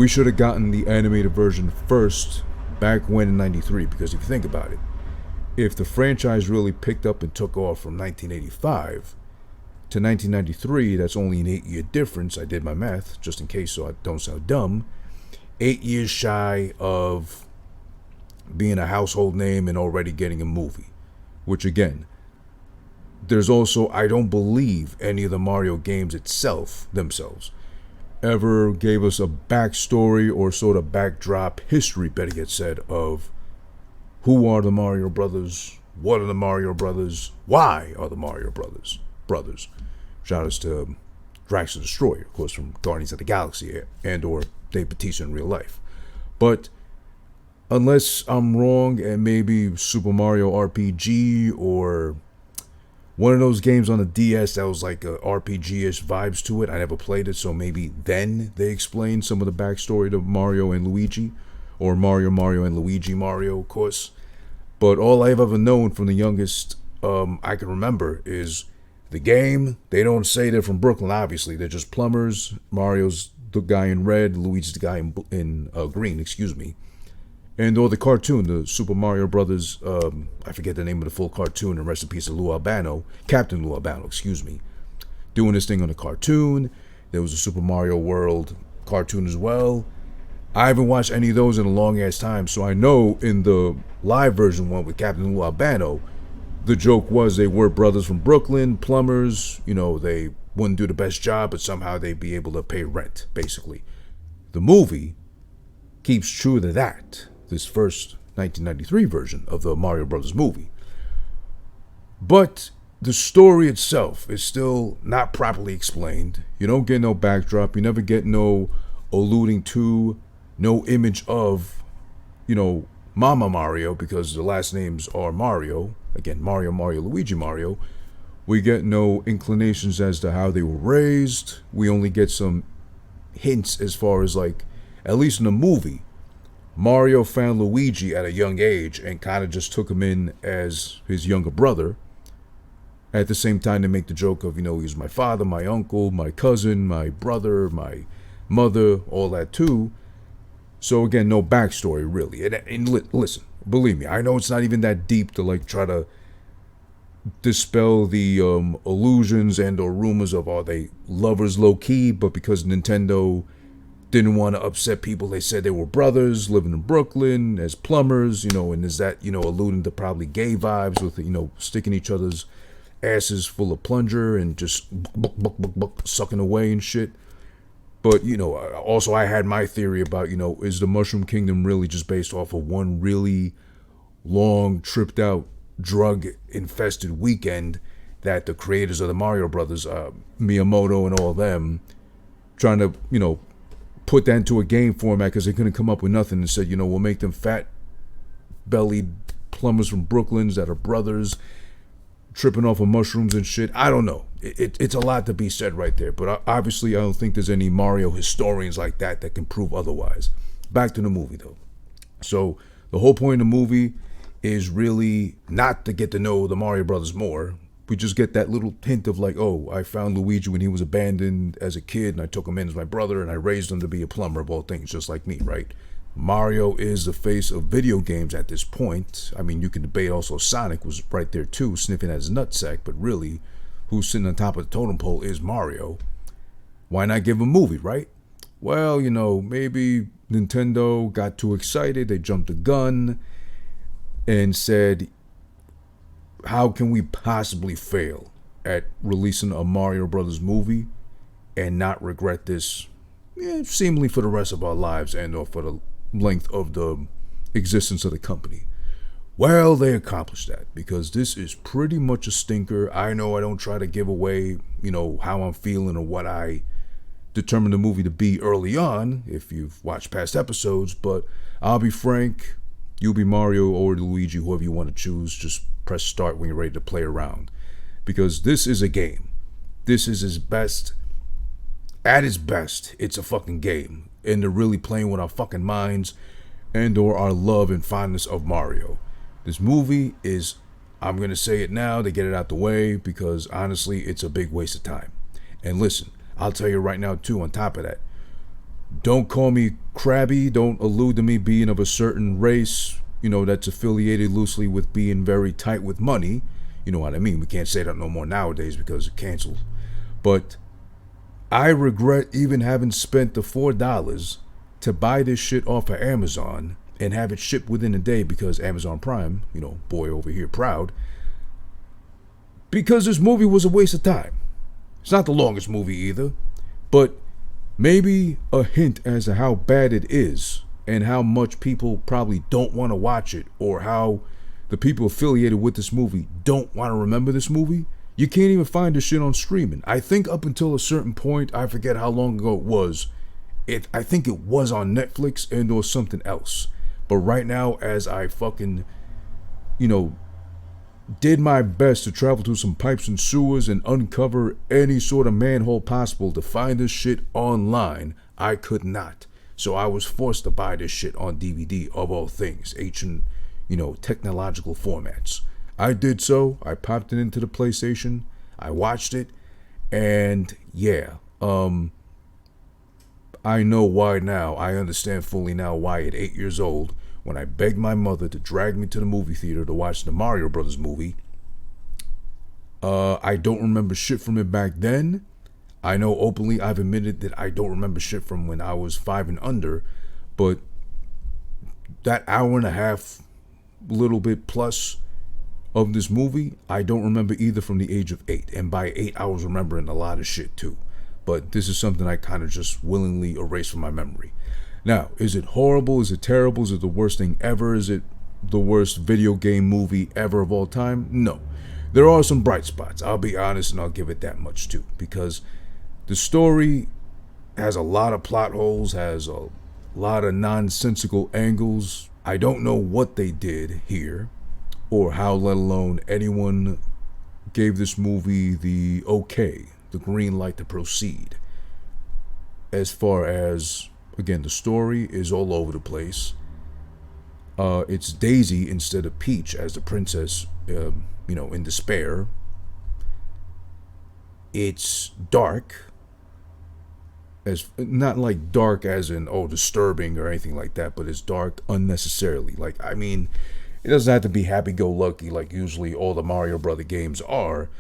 we should have gotten the animated version first back when in 93, because if you think about it, if the franchise really picked up and took off from 1985 to 1993, that's only an 8-year difference. I did my math just in case so I don't sound dumb. 8 years shy of being a household name and already getting a movie. Which again, there's also, I don't believe any of the Mario games themselves ever gave us a backstory or sort of backdrop history, better yet said, of who are the Mario brothers, what are the Mario brothers, why are the Mario brothers. Shout outs to Drax the Destroyer, of course, from Guardians of the Galaxy and or Dave Bautista in real life. But unless I'm wrong, and maybe Super Mario RPG or one of those games on the DS that was like a RPG-ish vibes to it. I never played it, so maybe then they explained some of the backstory to Mario and Luigi, or Mario and Luigi Mario, of course. But all I've ever known from the youngest I can remember is the game. They don't say they're from Brooklyn, obviously. They're just plumbers. Mario's the guy in red, Luigi's the guy in green, excuse me. And or the cartoon, the Super Mario Brothers, I forget the name of the full cartoon, and rest in peace of Lou Albano, Captain Lou Albano, excuse me, doing this thing on the cartoon. There was a Super Mario World cartoon as well. I haven't watched any of those in a long ass time, so I know in the live version one with Captain Lou Albano, the joke was they were brothers from Brooklyn, plumbers, they wouldn't do the best job, but somehow they'd be able to pay rent, basically. The movie keeps true to that. This first 1993 version of the Mario Brothers movie. But the story itself is still not properly explained. You don't get no backdrop. You never get no alluding to, no image of, Mama Mario, because the last names are Mario. Again, Mario, Luigi, Mario. We get no inclinations as to how they were raised. We only get some hints as far as at least in the movie, Mario found Luigi at a young age and kind of just took him in as his younger brother. At the same time, they make the joke of, he's my father, my uncle, my cousin, my brother, my mother, all that too. So again, no backstory really. And listen, believe me, I know it's not even that deep to try to dispel the illusions and or rumors of are they lovers low key, but because Nintendo didn't want to upset people, they said they were brothers living in Brooklyn as plumbers, and is that, alluding to probably gay vibes with, sticking each other's asses full of plunger and just sucking away and shit. But, also I had my theory about, is the Mushroom Kingdom really just based off of one really long, tripped out, drug infested weekend that the creators of the Mario Brothers, Miyamoto and all them, trying to, put that into a game format because they couldn't come up with nothing and said, we'll make them fat-bellied plumbers from Brooklyn that are brothers tripping off of mushrooms and shit. I don't know. It's a lot to be said right there. But obviously, I don't think there's any Mario historians like that can prove otherwise. Back to the movie, though. So the whole point of the movie is really not to get to know the Mario Brothers more. We just get that little hint of I found Luigi when he was abandoned as a kid and I took him in as my brother and I raised him to be a plumber of all things, just like me, right? Mario is the face of video games at this point. I mean, you can debate also Sonic was right there too, sniffing at his nutsack, but really, who's sitting on top of the totem pole is Mario. Why not give him a movie, right? Well, maybe Nintendo got too excited, they jumped the gun and said, how can we possibly fail at releasing a Mario Brothers movie and not regret this seemingly for the rest of our lives and or for the length of the existence of the company? Well, they accomplished that because this is pretty much a stinker. I know I don't try to give away, how I'm feeling or what I determined the movie to be early on, if you've watched past episodes, but I'll be frank, you'll be Mario or Luigi, whoever you want to choose. Just press start when you're ready to play around. Because this is a game. This is his best. At its best, it's a fucking game. And they're really playing with our fucking minds and or our love and fondness of Mario. This movie is, I'm going to say it now to get it out the way, because honestly, it's a big waste of time. And listen, I'll tell you right now too, on top of that, Don't call me crabby. Don't allude to me being of a certain race, that's affiliated loosely with being very tight with money. You know what I mean? We can't say that no more nowadays because it's canceled. But I regret even having spent the $4 to buy this shit off of Amazon and have it shipped within a day because Amazon Prime, boy over here proud, because this movie was a waste of time. It's not the longest movie either, but maybe a hint as to how bad it is and how much people probably don't want to watch it, or how the people affiliated with this movie don't want to remember this movie. You can't even find this shit on streaming. I think up until a certain point, I forget how long ago it was, I think it was on Netflix and or something else. But right now, as I fucking, did my best to travel through some pipes and sewers and uncover any sort of manhole possible to find this shit online, I could not. So I was forced to buy this shit on DVD, of all things, ancient, technological formats. I did so. I popped it into the PlayStation. I watched it. And yeah, I know why now. I understand fully now why at 8 years old, when I begged my mother to drag me to the movie theater to watch the Mario Brothers movie, I don't remember shit from it back then. I know openly I've admitted that I don't remember shit from when I was 5 and under, but that hour and a half, little bit plus of this movie, I don't remember either from the age of 8. And by 8, I was remembering a lot of shit too. But this is something I kind of just willingly erased from my memory. Now, is it horrible? Is it terrible? Is it the worst thing ever? Is it the worst video game movie ever of all time? No. There are some bright spots. I'll be honest, and I'll give it that much too. Because the story has a lot of plot holes, has a lot of nonsensical angles. I don't know what they did here, or how, let alone anyone gave this movie the okay, the green light to proceed. As far as, again, the story is all over the place. It's Daisy instead of Peach as the princess, in despair. It's dark. As not like dark as in, disturbing or anything like that, but it's dark unnecessarily. It doesn't have to be happy-go-lucky like usually all the Mario Brother games are,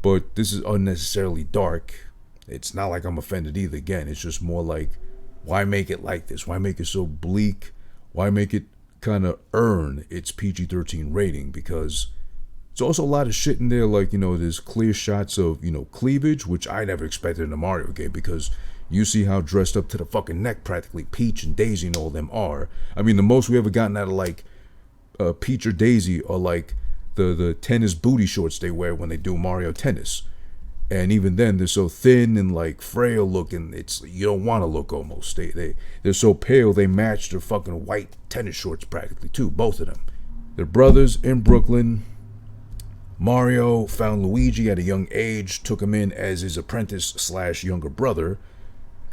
but this is unnecessarily dark. It's not like I'm offended either. Again, it's just more like, why make it like this? Why make it so bleak? Why make it kind of earn its PG-13 rating? Because it's also a lot of shit in there, like, there's clear shots of, cleavage, which I never expected in a Mario game, because you see how dressed up to the fucking neck practically Peach and Daisy and all them are. The most we ever gotten out of, like, Peach or Daisy are, like, the tennis booty shorts they wear when they do Mario Tennis. And even then, they're so thin and, like, frail looking, you don't want to look almost. They're so pale, they match their fucking white tennis shorts practically, too, both of them. They're brothers in Brooklyn. Mario found Luigi at a young age, took him in as his apprentice/younger brother,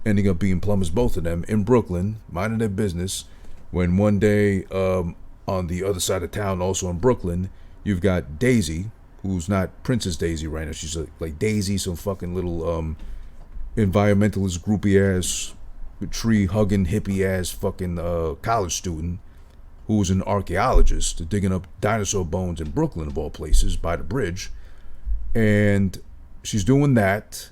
ending up being plumbers, both of them, in Brooklyn, minding their business, when one day, on the other side of town, also in Brooklyn, you've got Daisy, who's not Princess Daisy right now. She's like Daisy, some fucking little environmentalist, groupie-ass, tree-hugging, hippie-ass fucking college student who's an archaeologist digging up dinosaur bones in Brooklyn, of all places, by the bridge. And she's doing that,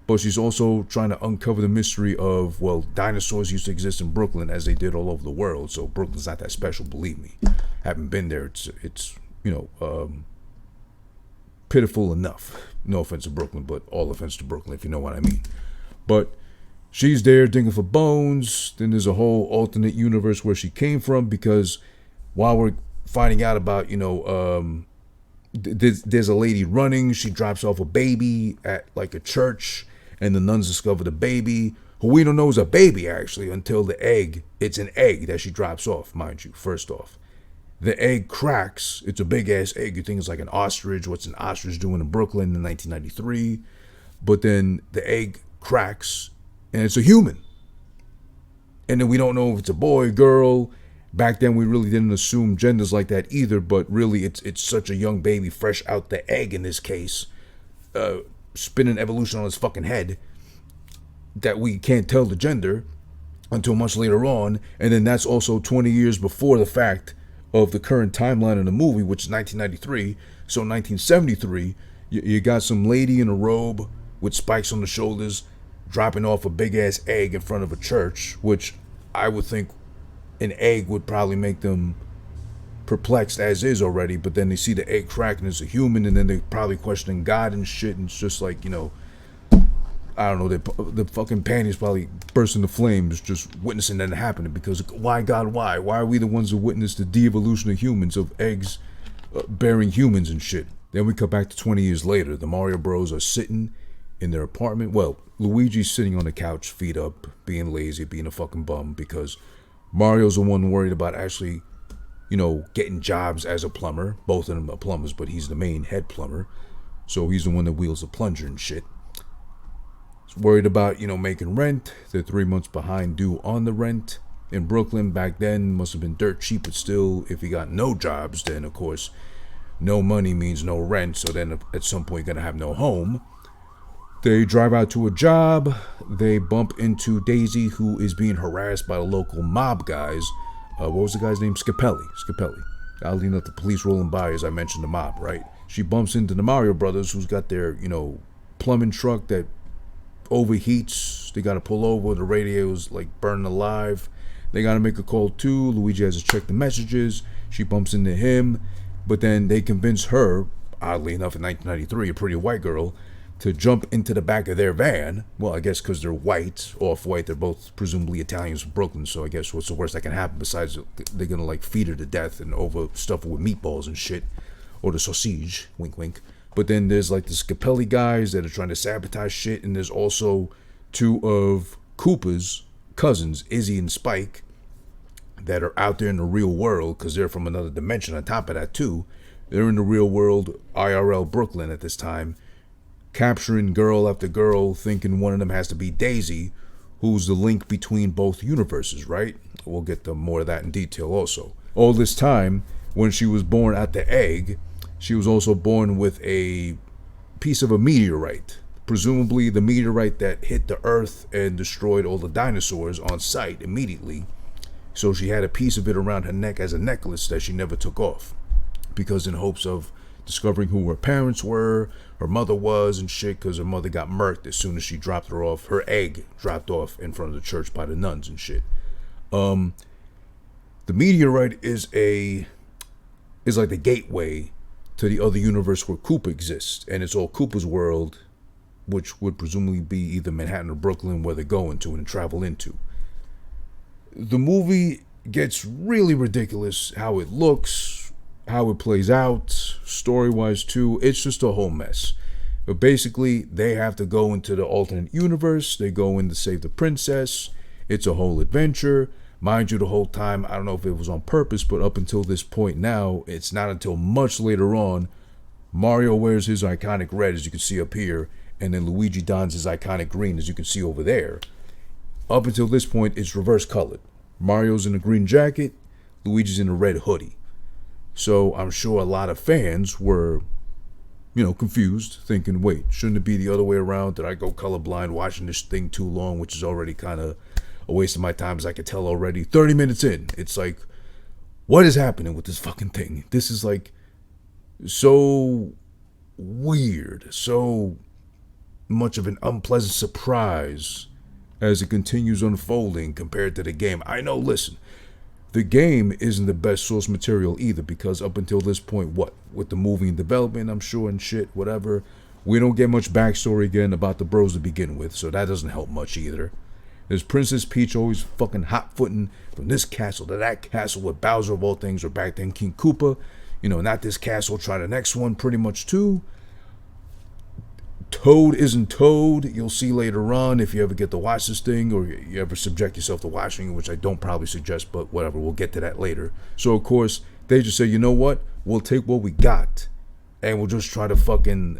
but she's also trying to uncover the mystery of, well, dinosaurs used to exist in Brooklyn as they did all over the world, so Brooklyn's not that special, believe me. Haven't been there. It's pitiful enough. No offense to Brooklyn, but all offense to Brooklyn, if you know what I mean. But she's there digging for bones. Then there's a whole alternate universe where she came from, because while we're finding out about, there's a lady running. She drops off a baby at like a church, and the nuns discover the baby, who we don't know is a baby actually until it's an egg that she drops off, mind you, first off. The egg cracks. It's a big ass egg. You think it's like an ostrich. What's an ostrich doing in Brooklyn in 1993? But then the egg cracks and it's a human. And then we don't know if it's a boy, girl. Back then we really didn't assume genders like that either, but really it's such a young baby fresh out the egg in this case, spinning evolution on his fucking head, that we can't tell the gender. until much later on, and then that's also 20 years before the fact of the current timeline in the movie, which is 1993. So 1973, you got some lady in a robe with spikes on the shoulders dropping off a big ass egg in front of a church, which I would think an egg would probably make them perplexed as is already, but then they see the egg crack and it's a human, and then they're probably questioning God and shit, and it's just like, I don't know, the fucking panties probably burst into flames just witnessing that happening, because why, God, why? Why are we the ones who witness the de-evolution of humans, of eggs bearing humans and shit? Then we come back to 20 years later. The Mario Bros are sitting in their apartment. Well, Luigi's sitting on the couch, feet up, being lazy, being a fucking bum, because Mario's the one worried about actually, getting jobs as a plumber. Both of them are plumbers, but he's the main head plumber. So he's the one that wields the plunger and shit. Worried about, making rent. They're 3 months behind due on the rent. In Brooklyn, back then, must have been dirt cheap, but still, if you got no jobs, then, of course, no money means no rent, so then at some point you're going to have no home. They drive out to a job. They bump into Daisy, who is being harassed by the local mob guys. What was the guy's name? Scapelli. Oddly enough, the police rolling by as I mentioned the mob, right? She bumps into the Mario brothers, who's got their, plumbing truck that overheats. They got to pull over. The radio's like burning alive. They got to make a call too. Luigi has to check the messages. She bumps into him, but then they convince her, oddly enough in 1993, a pretty white girl, to jump into the back of their van. Well, I guess because they're white, off-white, they're both presumably Italians from Brooklyn, so I guess what's the worst that can happen besides they're gonna like feed her to death and overstuff her with meatballs and shit, or the sausage, wink wink. But then there's like the Scapelli guys that are trying to sabotage shit, and there's also two of Koopa's cousins, Izzy and Spike, that are out there in the real world, because they're from another dimension on top of that too. They're in the real world, IRL Brooklyn at this time, capturing girl after girl, thinking one of them has to be Daisy, who's the link between both universes, right? We'll get to more of that in detail also. All this time, when she was born at the egg, she was also born with a piece of a meteorite, presumably the meteorite that hit the earth and destroyed all the dinosaurs on sight immediately. So she had a piece of it around her neck as a necklace that she never took off, because in hopes of discovering who her parents were, her mother was and shit, because her mother got murked as soon as she dropped her off. Her egg dropped off in front of the church by the nuns and shit. The meteorite is like the gateway to the other universe where Koopa exists, and it's all Koopa's world, which would presumably be either Manhattan or Brooklyn, where they're going to and travel into. The movie gets really ridiculous, how it looks, how it plays out, story-wise too. It's just a whole mess. But basically, they have to go into the alternate universe. They go in to save the princess. It's a whole adventure. Mind you, the whole time, I don't know if it was on purpose, but up until this point now, it's not until much later on, Mario wears his iconic red, as you can see up here, and then Luigi dons his iconic green, as you can see over there. Up until this point, it's reverse colored. Mario's in a green jacket, Luigi's in a red hoodie. So I'm sure a lot of fans were, confused, thinking, wait, shouldn't it be the other way around? Did I go colorblind watching this thing too long, which is already kind of a waste of my time, as I could tell already. 30 minutes in, it's like, what is happening with this fucking thing? This is like so weird, so much of an unpleasant surprise as it continues unfolding compared to the game. I know, listen, the game isn't the best source material either, because up until this point, with the movie and development, I'm sure, and shit, whatever, we don't get much backstory again about the bros to begin with, so that doesn't help much either. There's Princess Peach always fucking hot-footing from this castle to that castle with Bowser of all things, or back then King Koopa. Not this castle, try the next one pretty much too. Toad isn't Toad. You'll see later on if you ever get to watch this thing, or you ever subject yourself to watching it, which I don't probably suggest, but whatever, we'll get to that later. So, of course, they just say, you know what? We'll take what we got, and we'll just try to fucking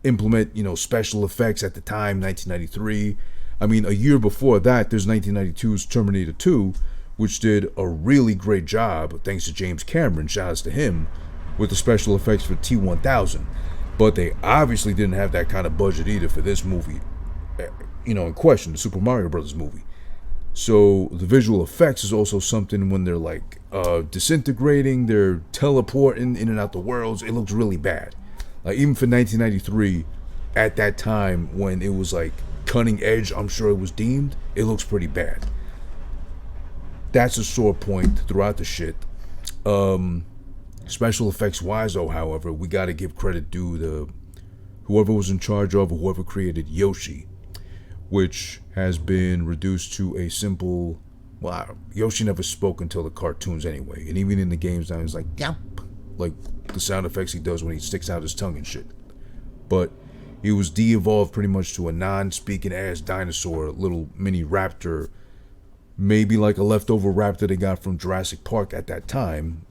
implement, special effects at the time, 1993. I mean, a year before that, there's 1992's Terminator 2, which did a really great job, thanks to James Cameron, shout outs to him, with the special effects for T-1000. But they obviously didn't have that kind of budget either for this movie, in question, the Super Mario Brothers movie. So the visual effects is also something when they're like disintegrating, they're teleporting in and out the worlds. It looks really bad. Like even for 1993, at that time when it was like cutting edge, I'm sure it was deemed. It looks pretty bad. That's a sore point throughout the shit. Special effects wise, though, however, we got to give credit due to whoever was in charge of or whoever created Yoshi, which has been reduced to a simple. Well, Yoshi never spoke until the cartoons anyway, and even in the games now, he's like yap, like the sound effects he does when he sticks out his tongue and shit. But he was de-evolved pretty much to a non-speaking ass dinosaur, little mini raptor, maybe like a leftover raptor they got from Jurassic Park at that time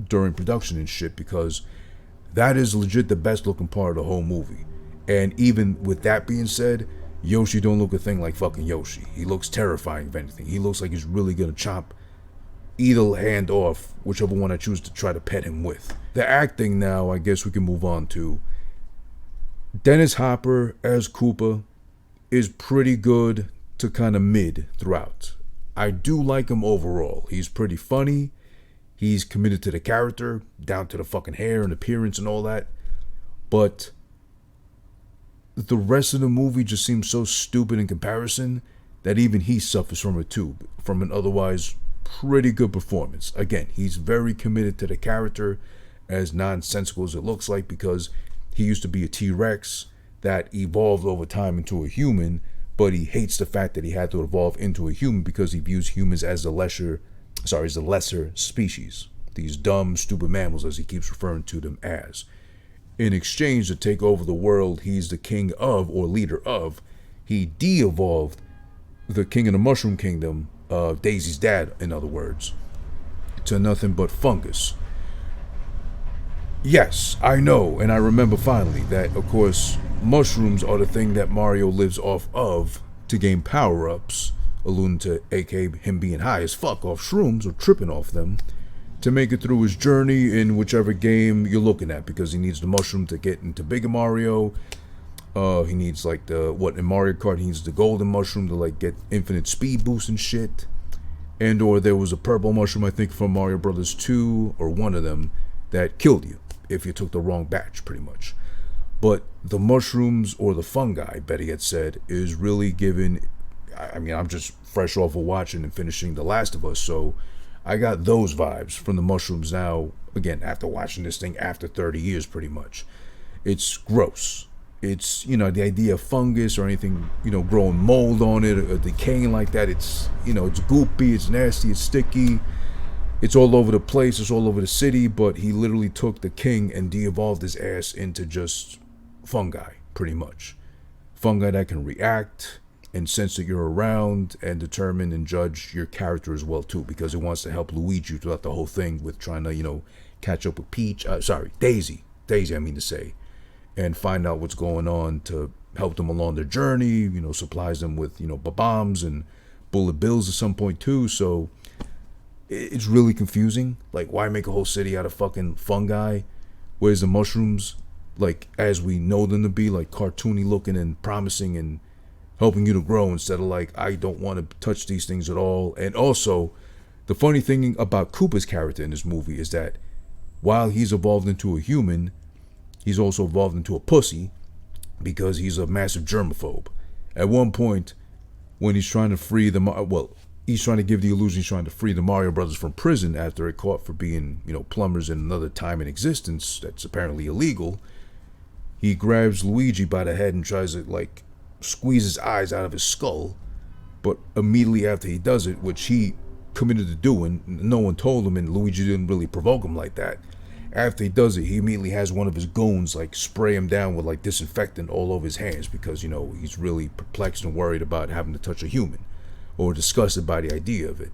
during production and shit, because that is legit the best looking part of the whole movie. And even with that being said, Yoshi don't look a thing like fucking Yoshi. He looks terrifying if anything. He looks like he's really gonna chop either hand off, whichever one I choose to try to pet him with. The acting now, I guess we can move on to. Dennis Hopper as Koopa is pretty good to kind of mid throughout. I do like him overall. He's pretty funny. He's committed to the character, down to the fucking hair and appearance and all that. But the rest of the movie just seems so stupid in comparison that even he suffers from it too, from an otherwise pretty good performance. Again, he's very committed to the character, as nonsensical as it looks like, because he used to be a T-Rex that evolved over time into a human, but he hates the fact that he had to evolve into a human because he views humans as the lesser species. These dumb, stupid mammals, as he keeps referring to them as. In exchange to take over the world he's the king of, or leader of, he de-evolved the king of the Mushroom Kingdom, Daisy's dad, in other words, to nothing but fungus. Yes, I know, and I remember finally that, of course, mushrooms are the thing that Mario lives off of to gain power-ups, alluding to aka him being high as fuck off shrooms or tripping off them, to make it through his journey in whichever game you're looking at, because he needs the mushroom to get into Bigger Mario. He needs like in Mario Kart, he needs the golden mushroom to like get infinite speed boost and shit. And or there was a purple mushroom, I think, from Mario Brothers 2, or one of them, that killed you if you took the wrong batch, pretty much. But the mushrooms, or the fungi, better yet said, is really given. I mean, I'm just fresh off of watching and finishing The Last of Us, so I got those vibes from the mushrooms now, again, after watching this thing after 30 years, pretty much. It's gross. It's, the idea of fungus or anything, growing mold on it or decaying like that, it's, it's goopy, it's nasty, it's sticky. It's all over the place, it's all over the city, but he literally took the king and de-evolved his ass into just fungi, pretty much. Fungi that can react and sense that you're around and determine and judge your character as well, too, because it wants to help Luigi throughout the whole thing with trying to, catch up with Daisy, I mean to say, and find out what's going on to help them along their journey, supplies them with, bombs and bullet bills at some point, too, so it's really confusing. Like, why make a whole city out of fucking fungi? Whereas the mushrooms, like, as we know them to be, like, cartoony looking and promising and helping you to grow, instead of, like, I don't want to touch these things at all. And also, the funny thing about Koopa's character in this movie is that while he's evolved into a human, he's also evolved into a pussy, because he's a massive germaphobe. At one point, when he's trying to free he's trying to give the illusion he's trying to free the Mario Brothers from prison after they're caught for being, plumbers in another time in existence that's apparently illegal. He grabs Luigi by the head and tries to, like, squeeze his eyes out of his skull. But immediately after he does it, which he committed to doing, no one told him, and Luigi didn't really provoke him like that. After he does it, he immediately has one of his goons, like, spray him down with, like, disinfectant all over his hands, because, he's really perplexed and worried about having to touch a human, or disgusted by the idea of it.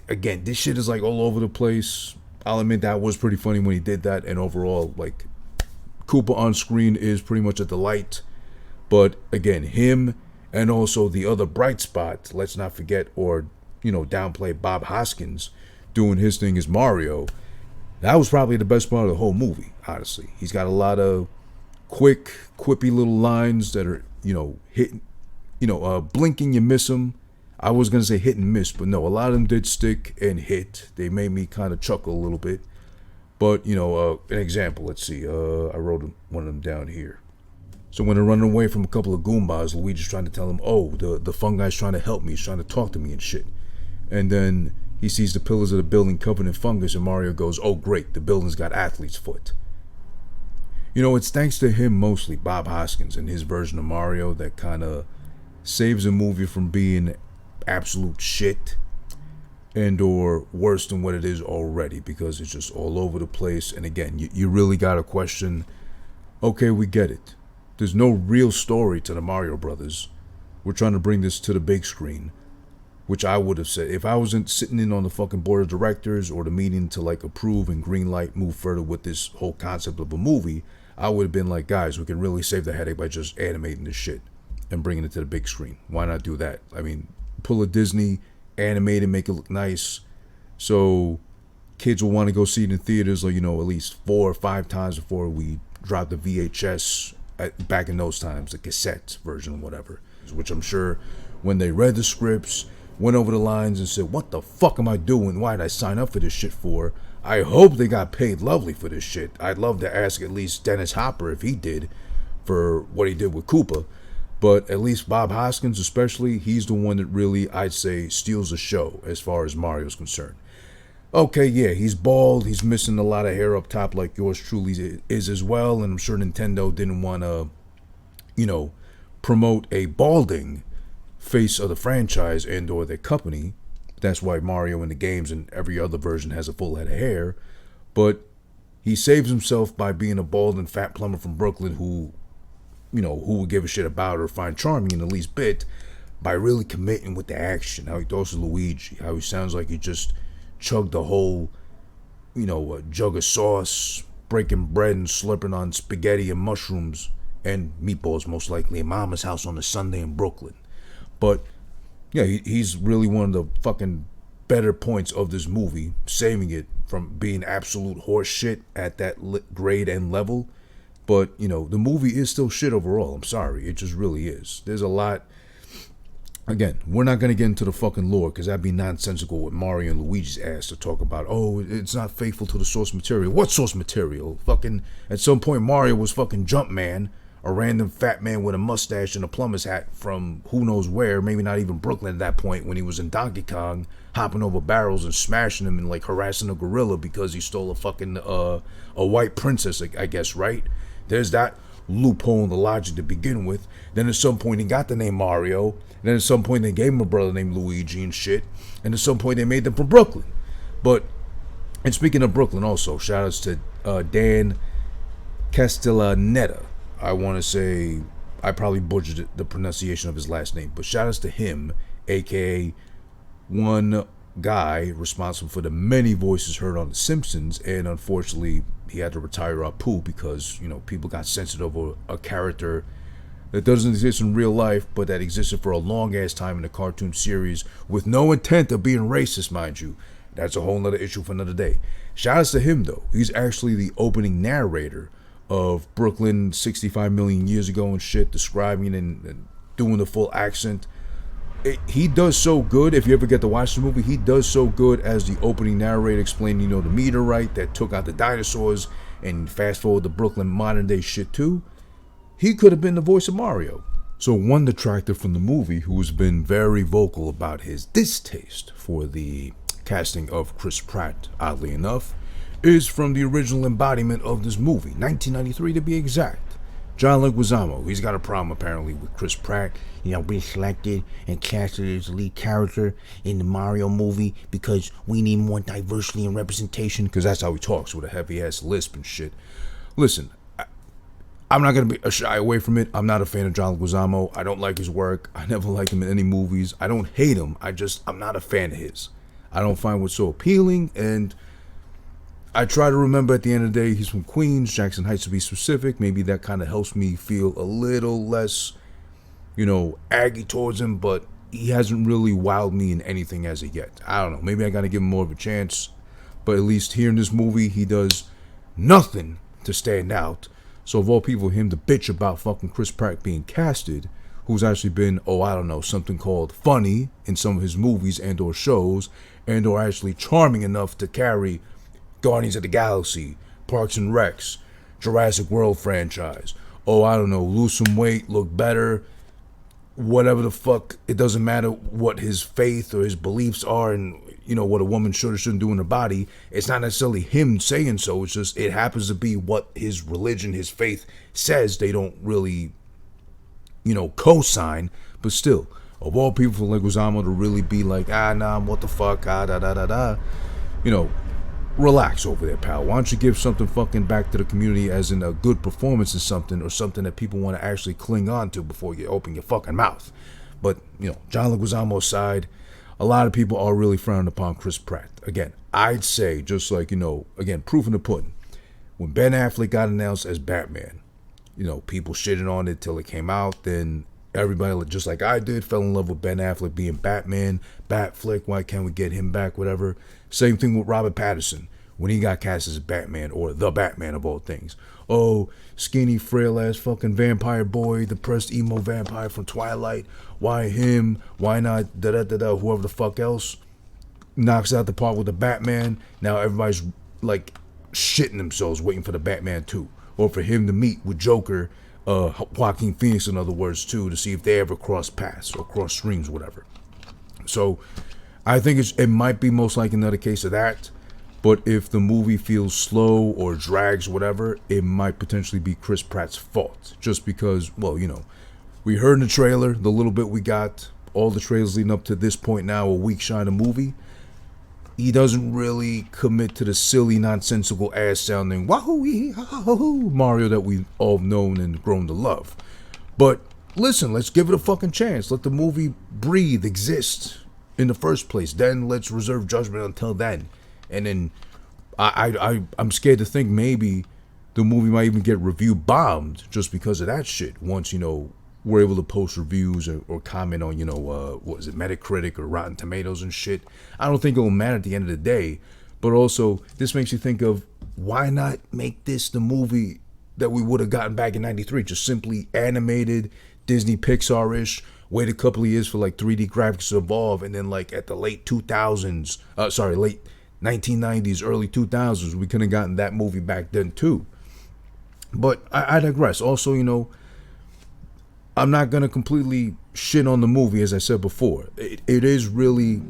Again, this shit is like all over the place. I'll admit that was pretty funny when he did that, and overall, like, Koopa on screen is pretty much a delight. But again, him and also the other bright spot, let's not forget, or, downplay Bob Hoskins doing his thing as Mario. That was probably the best part of the whole movie, honestly. He's got a lot of quick, quippy little lines that are, hitting. Blinking, you miss him. I was going to say hit and miss, but no, a lot of them did stick and hit. They made me kind of chuckle a little bit. But, you know, an example, let's see. I wrote one of them down here. So when they're running away from a couple of Goombas, Luigi's trying to tell him, oh, the fungi's trying to help me. He's trying to talk to me and shit. And then he sees the pillars of the building covered in fungus, and Mario goes, oh, great, the building's got athlete's foot. You know, it's thanks to him mostly, Bob Hoskins, and his version of Mario that kind of saves a movie from being absolute shit and or worse than what it is already, because it's just all over the place. And again, you really got to question, okay, we get it. There's no real story to the Mario Brothers. We're trying to bring this to the big screen, which I would have said, if I wasn't sitting in on the fucking board of directors or the meeting to like approve and green light move further with this whole concept of a movie, I would have been like, guys, we can really save the headache by just animating this shit and bringing it to the big screen. Why not do that? I mean, pull a Disney, animate it, make it look nice, so kids will want to go see it in theaters, or, you know, at least 4 or 5 times before we drop the VHS back in those times, the cassette version or whatever. Which I'm sure when they read the scripts, went over the lines and said, what the fuck am I doing? Why did I sign up for this shit for? I hope they got paid lovely for this shit. I'd love to ask at least Dennis Hopper if he did for what he did with Koopa. But at least Bob Hoskins especially, he's the one that really, I'd say, steals the show as far as Mario's concerned. Okay, yeah, he's bald, he's missing a lot of hair up top like yours truly is as well, and I'm sure Nintendo didn't want to, you know, promote a balding face of the franchise and or their company. That's why Mario in the games and every other version has a full head of hair. But he saves himself by being a bald and fat plumber from Brooklyn who, you know, who would give a shit about or find charming in the least bit, by really committing with the action. How he talks to Luigi, how he sounds like he just chugged a whole, you know, a jug of sauce, breaking bread and slurping on spaghetti and mushrooms and meatballs, most likely, at Mama's house on a Sunday in Brooklyn. But yeah, he's really one of the fucking better points of this movie, saving it from being absolute horse shit at that grade and level. But, you know, the movie is still shit overall. I'm sorry. It just really is. There's a lot. Again, we're not going to get into the fucking lore, because that'd be nonsensical with Mario and Luigi's ass to talk about, oh, it's not faithful to the source material. What source material? Fucking, at some point, Mario was fucking Jumpman, a random fat man with a mustache and a plumber's hat from who knows where, maybe not even Brooklyn at that point, when he was in Donkey Kong, hopping over barrels and smashing them and like harassing a gorilla because he stole a fucking, a white princess, I guess, right? There's that loophole in the logic to begin with. Then at some point he got the name Mario. And then at some point they gave him a brother named Luigi and shit. And at some point they made them from Brooklyn. But, and speaking of Brooklyn also, shout outs to Dan Castellaneta. I want to say, I probably butchered the pronunciation of his last name, but shout outs to him, aka one guy responsible for the many voices heard on The Simpsons, and unfortunately he had to retire Apu because, you know, people got sensitive over a character that doesn't exist in real life, but that existed for a long ass time in the cartoon series with no intent of being racist, mind you. That's a whole nother issue for another day. Shout outs to him though. He's actually the opening narrator of Brooklyn 65 million years ago and shit, describing and doing the full accent. He does so good. If you ever get to watch the movie, he does so good as the opening narrator, explaining, you know, the meteorite that took out the dinosaurs, and fast forward to Brooklyn modern day shit too. He could have been the voice of Mario. So one detractor from the movie who's been very vocal about his distaste for the casting of Chris Pratt, oddly enough, is from the original embodiment of this movie, 1993 to be exact. John Leguizamo. He's got a problem apparently with Chris Pratt, you know, being selected and casted as the lead character in the Mario movie because we need more diversity and representation, because that's how he talks, with a heavy ass lisp and shit. Listen, I'm not going to be shy away from it. I'm not a fan of John Leguizamo. I don't like his work. I never liked him in any movies. I don't hate him. I'm not a fan of his. I don't find what's so appealing, and I try to remember at the end of the day, he's from Queens, Jackson Heights to be specific. Maybe that kind of helps me feel a little less, you know, aggy towards him, but he hasn't really wowed me in anything as of yet. I don't know. Maybe I got to give him more of a chance, but at least here in this movie, he does nothing to stand out. So of all people, him to bitch about fucking Chris Pratt being casted, who's actually been, I don't know, something called funny in some of his movies and or shows, and or actually charming enough to carry Guardians of the Galaxy, Parks and Recs, Jurassic World franchise. I don't know, lose some weight, look better, whatever the fuck. It doesn't matter what his faith or his beliefs are, and what a woman should or shouldn't do in her body. It's not necessarily him saying so. It's just it happens to be what his religion, his faith says. They don't really, co-sign. But still, of all people for Leguizamo to really be like, nah, what the fuck, relax over there, pal. Why don't you give something fucking back to the community, as in a good performance in something, or something that people want to actually cling on to before you open your fucking mouth. But, John Leguizamo aside, a lot of people are really frowning upon Chris Pratt. Again, I'd say, just like, again, proof in the pudding. When Ben Affleck got announced as Batman, people shitted on it till it came out. Then everybody, just like I did, fell in love with Ben Affleck being Batman. Batflick, why can't we get him back, whatever. Same thing with Robert Pattinson when he got cast as Batman, or the Batman of all things. Skinny, frail-ass fucking vampire boy, depressed emo vampire from Twilight. Why him? Why not da-da-da-da, whoever the fuck else? Knocks out the park with the Batman. Now everybody's, like, shitting themselves waiting for the Batman 2. Or for him to meet with Joker, Joaquin Phoenix, in other words, too, to see if they ever cross paths or cross streams, whatever. So, I think it might be most likely another case of that. But if the movie feels slow or drags, whatever, it might potentially be Chris Pratt's fault. Just because, we heard in the trailer, the little bit we got, all the trailers leading up to this point now, a week shy of the movie, he doesn't really commit to the silly, nonsensical ass-sounding wahoo Mario that we've all known and grown to love. But listen, let's give it a fucking chance. Let the movie breathe, exist in the first place. Then let's reserve judgment until then. And then I'm scared to think maybe the movie might even get review bombed just because of that shit. Once, we're able to post reviews or comment on, what is it, Metacritic or Rotten Tomatoes and shit. I don't think it'll matter at the end of the day. But also, this makes you think of, why not make this the movie that we would have gotten back in 93? Just simply animated, Disney Pixar-ish. Wait a couple of years for like 3D graphics to evolve. And then like at the late 1990s, early 2000s, we could have gotten that movie back then too. But I digress. Also, I'm not going to completely shit on the movie, as I said before. It is really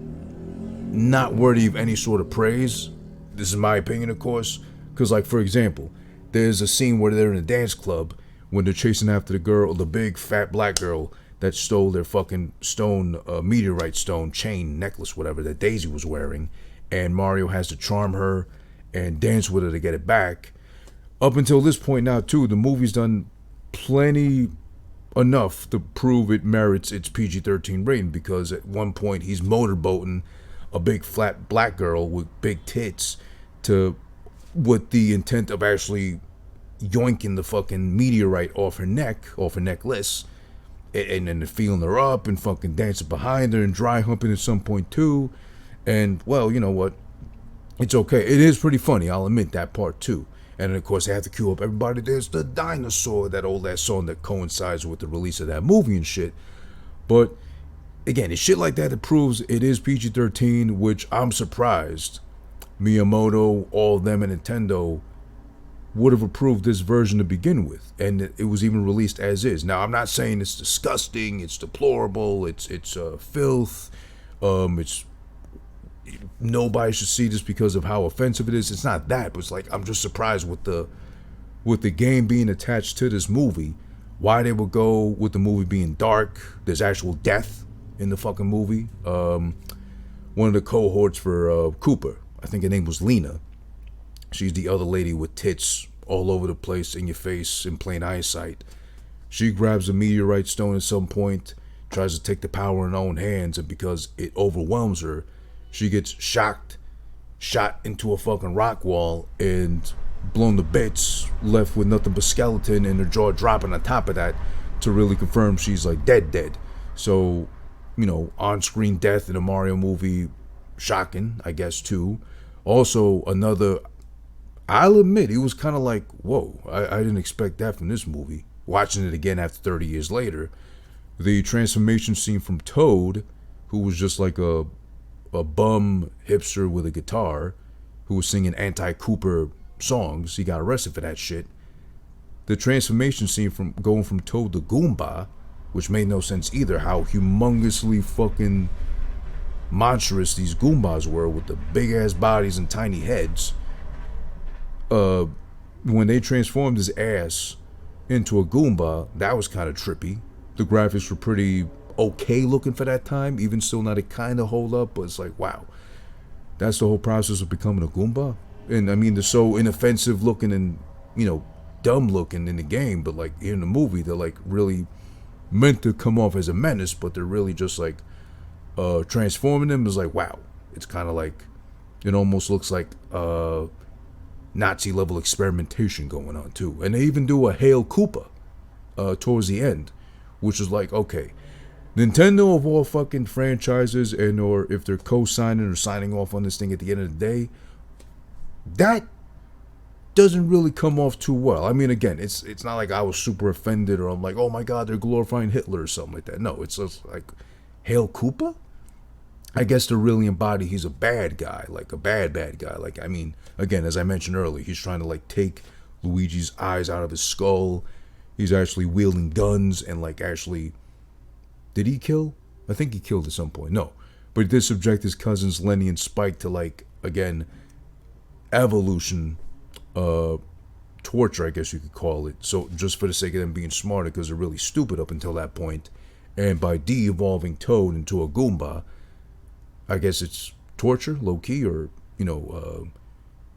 not worthy of any sort of praise. This is my opinion, of course. Because, like, for example, there's a scene where they're in a dance club when they're chasing after the girl, the big fat black girl that stole their fucking meteorite stone chain, necklace, whatever, that Daisy was wearing. And Mario has to charm her and dance with her to get it back. Up until this point now, too, the movie's done plenty enough to prove it merits its PG-13 rating, because at one point he's motorboating a big flat black girl with big tits with the intent of actually yoinking the fucking meteorite off her necklace, and then feeling her up and fucking dancing behind her and dry humping at some point too. And, well, you know what? It's okay. It is pretty funny. I'll admit that part, too. And, of course, they have to cue up everybody. There's the dinosaur, that old ass song that coincides with the release of that movie and shit. But, again, it's shit like that that proves it is PG-13, which I'm surprised Miyamoto, all of them, and Nintendo would have approved this version to begin with. And it was even released as is. Now, I'm not saying it's disgusting, it's deplorable, it's filth, it's... nobody should see this because of how offensive it is. It's not that, but it's like, I'm just surprised with the game being attached to this movie, why they would go with the movie being dark. There's actual death in the fucking movie. One of the cohorts for Koopa, I think her name was Lena. She's the other lady with tits all over the place, in your face, in plain eyesight. She grabs a meteorite stone at some point, tries to take the power in her own hands, and because it overwhelms her, she gets shot into a fucking rock wall and blown to bits, left with nothing but skeleton and her jaw dropping on top of that to really confirm she's like dead. So, on-screen death in a Mario movie, shocking, I guess, too. Also, I'll admit, it was kind of like, whoa, I didn't expect that from this movie. Watching it again after 30 years later, The transformation scene from Toad, who was just like a bum hipster with a guitar, who was singing anti-Koopa songs. He got arrested for that shit. The transformation scene from going from Toad to Goomba, which made no sense either, how humongously fucking monstrous these Goombas were with the big ass bodies and tiny heads. When they transformed his ass into a Goomba, that was kind of trippy. The graphics were pretty okay looking for that time, even still not, it kind of hold up, but it's like, wow, that's the whole process of becoming a Goomba. And I mean, they're so inoffensive looking and, you know, dumb looking in the game, but like in the movie, they're like really meant to come off as a menace, but they're really just like transforming them is like, wow. It's kind of like, it almost looks like Nazi level experimentation going on too. And they even do a Hail Koopa towards the end, which is like, okay, Nintendo of all fucking franchises, and or if they're co-signing or signing off on this thing at the end of the day, that doesn't really come off too well. I mean, again, it's not like I was super offended or I'm like, oh my god, they're glorifying Hitler or something like that. No, it's just like, Hail Koopa? I guess to really embody he's a bad guy, like a bad guy. Like, I mean, again, as I mentioned earlier, he's trying to like take Luigi's eyes out of his skull. He's actually wielding guns and like actually, did he kill? I think he killed at some point. No, but he did subject his cousins Lenny and Spike to like, again, evolution, torture, I guess you could call it. So just for the sake of them being smarter, because they're really stupid up until that point, and by de-evolving Toad into a Goomba, I guess it's torture, low-key, or, you know,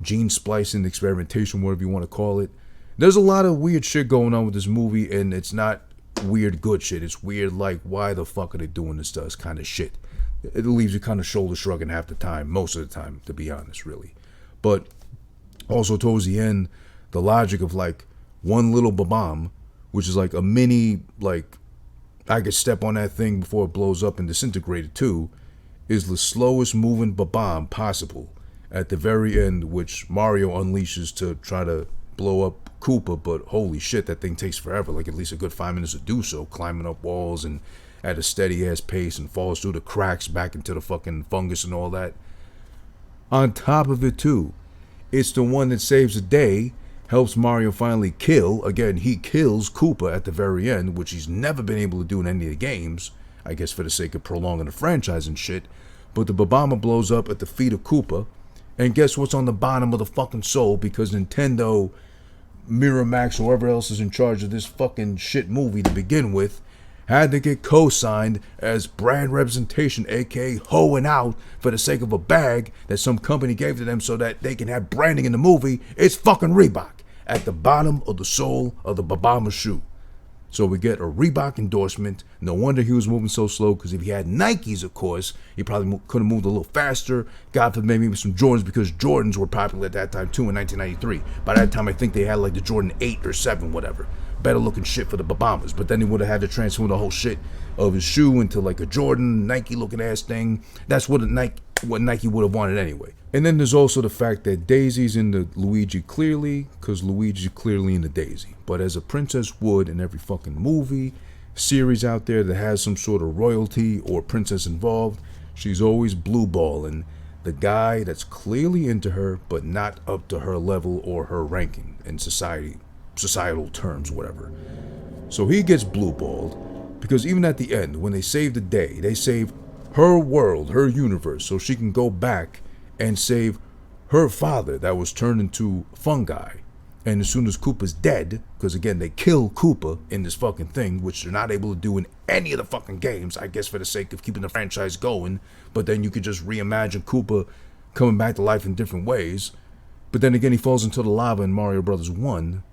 gene splicing, experimentation, whatever you want to call it. There's a lot of weird shit going on with this movie, and it's not weird good shit. It's weird, like, why the fuck are they doing this to us kind of shit. It leaves you kind of shoulder shrugging half the time, most of the time, to be honest, really. But also towards the end, the logic of, like, one little bomb, which is like a mini, like, I could step on that thing before it blows up and disintegrate it too, is the slowest moving bomb possible at the very end, which Mario unleashes to try to blow up Koopa, but holy shit, that thing takes forever, like at least a good 5 minutes to do so, climbing up walls and at a steady ass pace and falls through the cracks back into the fucking fungus and all that. On top of it too, it's the one that saves the day, helps Mario finally kill, again, he kills Koopa at the very end, which he's never been able to do in any of the games, I guess for the sake of prolonging the franchise and shit. But the bomb blows up at the feet of Koopa, and guess what's on the bottom of the fucking soul? Because Nintendo, Miramax, or whoever else is in charge of this fucking shit movie to begin with, had to get co-signed as brand representation, aka hoeing out for the sake of a bag that some company gave to them so that they can have branding in the movie. It's fucking Reebok at the bottom of the sole of the Babama shoe. So we get a Reebok endorsement. No wonder he was moving so slow, because if he had Nikes, of course, he probably could have moved a little faster. God forbid, maybe some Jordans, because Jordans were popular at that time too in 1993. By that time, I think they had like the Jordan 8 or 7, whatever. Better looking shit for the Bahamas. But then he would have had to transform the whole shit of his shoe into like a Jordan, Nike looking ass thing. That's what Nike would have wanted anyway. And then there's also the fact that Daisy's in the Luigi clearly, because Luigi's clearly in the Daisy. But as a princess would in every fucking movie, series out there that has some sort of royalty or princess involved, she's always blue balling the guy that's clearly into her, but not up to her level or her ranking in societal terms, whatever. So he gets blue balled, because even at the end, when they save the day, they save her world, her universe, so she can go back and save her father that was turned into fungi. And as soon as Koopa's dead, because again, they kill Koopa in this fucking thing, which they're not able to do in any of the fucking games, I guess for the sake of keeping the franchise going, but then you could just reimagine Koopa coming back to life in different ways. But then again, he falls into the lava in Mario Brothers 1,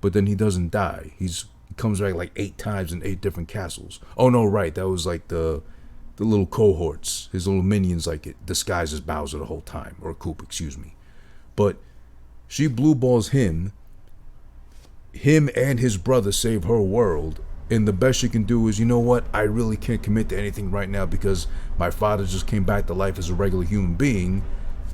but then he doesn't die. He comes back like 8 times in 8 different castles. Oh no, right, that was like the little cohorts, his little minions, like it disguised as Bowser the whole time, or Koopa, excuse me. But she blue balls him and his brother save her world, and the best she can do is, you know what, I really can't commit to anything right now because my father just came back to life as a regular human being,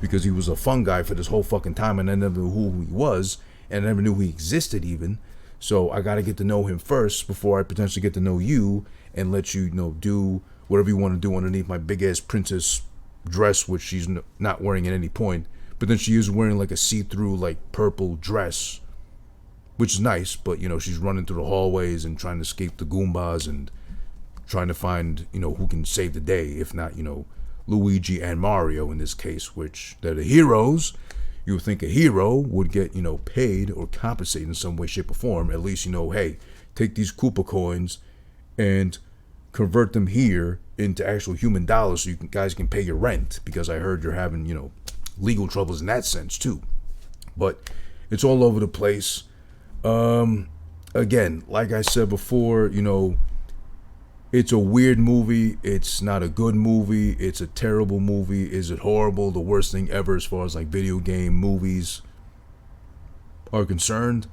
because he was a fungi for this whole fucking time and I never knew who he was, and I never knew he existed even. So I gotta get to know him first before I potentially get to know you, and let you, do whatever you want to do underneath my big ass princess dress, which she's not wearing at any point. But then she is wearing like a see-through like purple dress, which is nice. But she's running through the hallways and trying to escape the Goombas and trying to find who can save the day, if not Luigi and Mario in this case, which they're the heroes. You would think a hero would get paid or compensated in some way, shape, or form. At least hey, take these Koopa coins and convert them here into actual human dollars so you guys can pay your rent, because I heard you're having legal troubles in that sense too. But it's all over the place. Again, like I said before, it's a weird movie. It's not a good movie. It's a terrible movie. Is it horrible? The worst thing ever as far as like video game movies are concerned?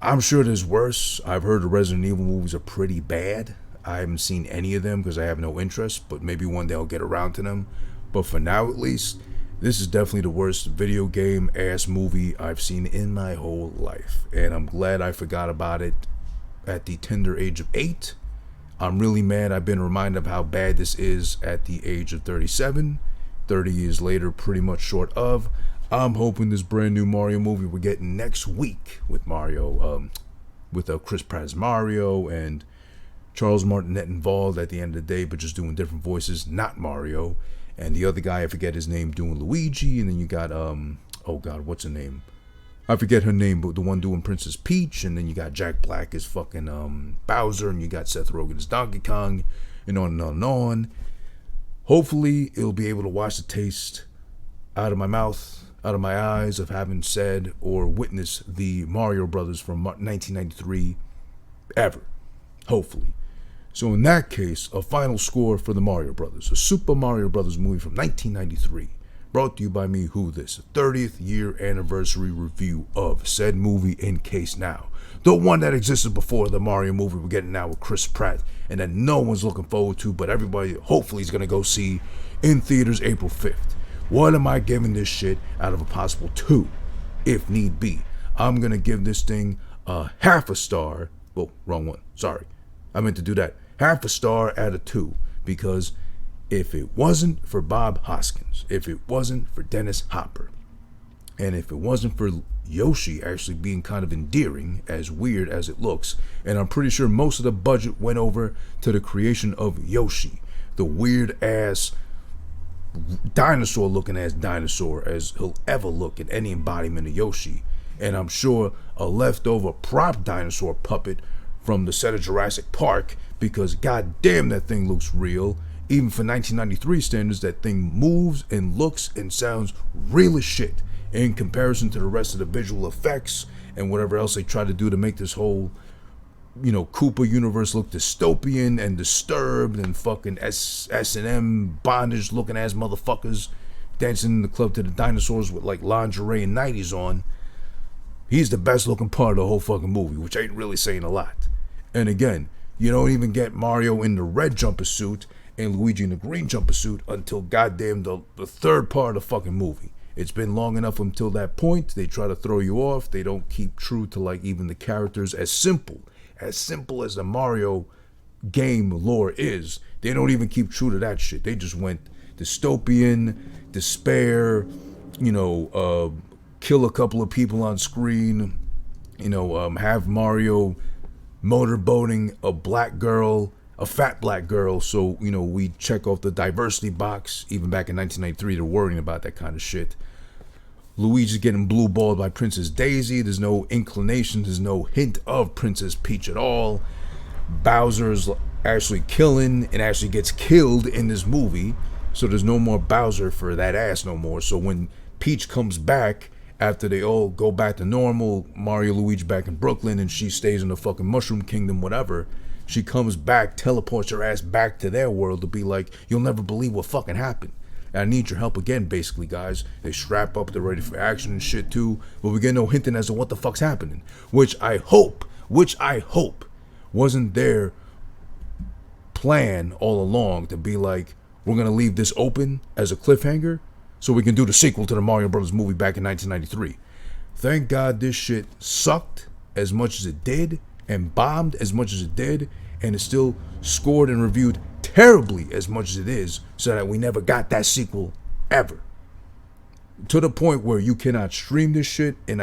I'm sure there's worse. I've heard the Resident Evil movies are pretty bad. I haven't seen any of them because I have no interest, but maybe one day I'll get around to them. But for now, at least, this is definitely the worst video game ass movie I've seen in my whole life. And I'm glad I forgot about it at the tender age of 8. I'm really mad I've been reminded of how bad this is at the age of 37. 30 years later, pretty much short of. I'm hoping this brand new Mario movie we're getting next week with Mario, with Chris Pratt's Mario and Charles Martinet involved at the end of the day, but just doing different voices, not Mario. And the other guy, I forget his name, doing Luigi. And then you got, oh God, what's her name? I forget her name, but the one doing Princess Peach. And then you got Jack Black as fucking Bowser. And you got Seth Rogen as Donkey Kong. And on and on and on. Hopefully, it'll be able to wash the taste out of my mouth, out of my eyes of having said or witnessed the Mario Brothers from 1993 ever. Hopefully. So in that case, a final score for the Mario Brothers, a Super Mario Brothers movie from 1993, brought to you by me, Who This, a 30th year anniversary review of said movie in case now. The one that existed before the Mario movie we're getting now with Chris Pratt, and that no one's looking forward to, but everybody hopefully is going to go see in theaters April 5th. What am I giving this shit out of a possible 2, if need be? I'm going to give this thing a half a star. Oh, wrong one. Sorry. I meant to do that. Half a star out of 2, because if it wasn't for Bob Hoskins, if it wasn't for Dennis Hopper, and if it wasn't for Yoshi actually being kind of endearing, as weird as it looks, and I'm pretty sure most of the budget went over to the creation of Yoshi, the weird ass dinosaur looking ass dinosaur as he'll ever look in any embodiment of Yoshi, and I'm sure a leftover prop dinosaur puppet from the set of Jurassic Park, because goddamn that thing looks real. Even for 1993 standards, that thing moves and looks and sounds real as shit in comparison to the rest of the visual effects and whatever else they try to do to make this whole, Koopa universe look dystopian and disturbed and fucking S&M bondage looking ass motherfuckers dancing in the club to the dinosaurs with like lingerie and nighties on. He's the best looking part of the whole fucking movie, which ain't really saying a lot. And again, you don't even get Mario in the red jumper suit and Luigi in the green jumper suit until goddamn the third part of the fucking movie. It's been long enough until that point. They try to throw you off. They don't keep true to like even the characters as simple as the Mario game lore is. They don't even keep true to that shit. They just went dystopian, despair, kill a couple of people on screen, have Mario motorboating a black girl, a fat black girl, so, we check off the diversity box. Even back in 1993, they're worrying about that kind of shit. Luigi's getting blue-balled by Princess Daisy. There's no inclination, there's no hint of Princess Peach at all. Bowser's actually killing and actually gets killed in this movie, so there's no more Bowser for that ass no more. So when Peach comes back, after they all go back to normal, Mario, Luigi back in Brooklyn, and she stays in the fucking Mushroom Kingdom, whatever, she comes back, teleports her ass back to their world to be like, you'll never believe what fucking happened. I need your help again, basically, guys. They strap up, they're ready for action and shit too, but we get no hinting as to what the fuck's happening. Which I hope wasn't their plan all along, to be like, we're gonna leave this open as a cliffhanger so we can do the sequel to the Mario Brothers movie back in 1993. Thank God this shit sucked as much as it did and bombed as much as it did, and it's still scored and reviewed terribly as much as it is, so that we never got that sequel ever. To the point where you cannot stream this shit, and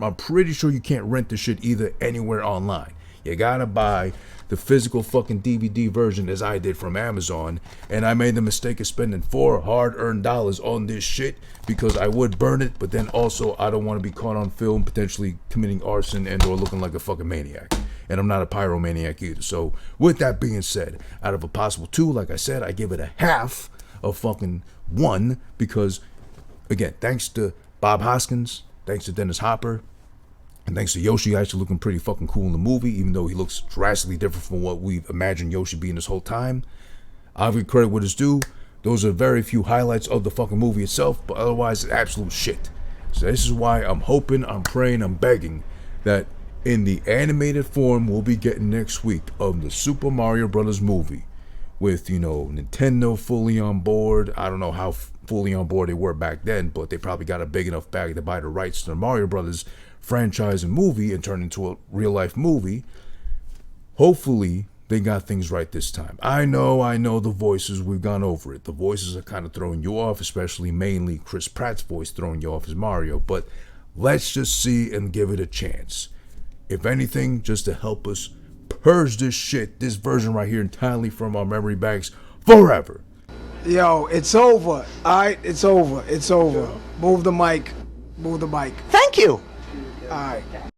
I'm pretty sure you can't rent this shit either anywhere online. You gotta buy the physical fucking DVD version, as I did from Amazon, and I made the mistake of spending $4 hard-earned dollars on this shit because I would burn it, but then also I don't want to be caught on film potentially committing arson and or looking like a fucking maniac. And I'm not a pyromaniac either. So with that being said, out of a possible 2, like I said, I give it a half of fucking 1 because, again, thanks to Bob Hoskins, thanks to Dennis Hopper, and thanks to Yoshi actually looking pretty fucking cool in the movie, even though he looks drastically different from what we've imagined Yoshi being this whole time. I'll give credit what is due. Those are very few highlights of the fucking movie itself, but otherwise it's absolute shit. So this is why I'm hoping, I'm praying, I'm begging that in the animated form we'll be getting next week of the Super Mario Brothers movie with, you know, Nintendo fully on board. I don't know how fully on board they were back then, but they probably got a big enough bag to buy the rights to the Mario Brothers franchise and movie and turn into a real life movie. Hopefully they got things right this time. I know the voices, we've gone over it. The voices are kind of throwing you off, especially mainly Chris Pratt's voice throwing you off as Mario, but let's just see and give it a chance. If anything, just to help us purge this shit, this version right here entirely from our memory banks forever. Yo, it's over. Alright, it's over. It's over. Move the mic. Move the mic. Thank you. Alright.